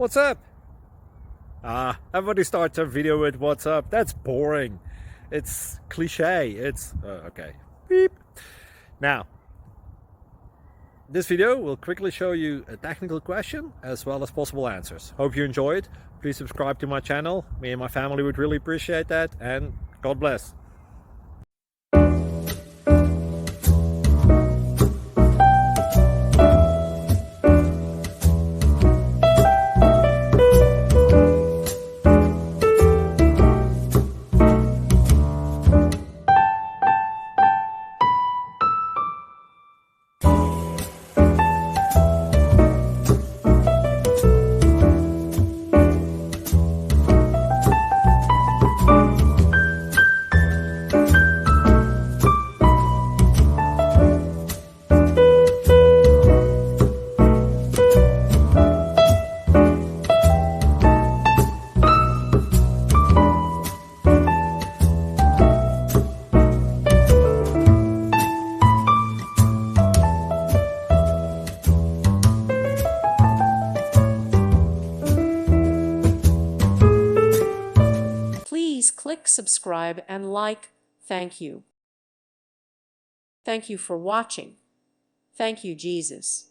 What's up? Everybody starts a video with what's up. That's boring. It's cliche. It's okay. Beep. Now, this video will quickly show you a technical question as well as possible answers. Hope you enjoy it. Please subscribe to my channel. Me and my family would really appreciate that, and God bless. Please click subscribe and like. Thank you. Thank you for watching. Thank you, Jesus.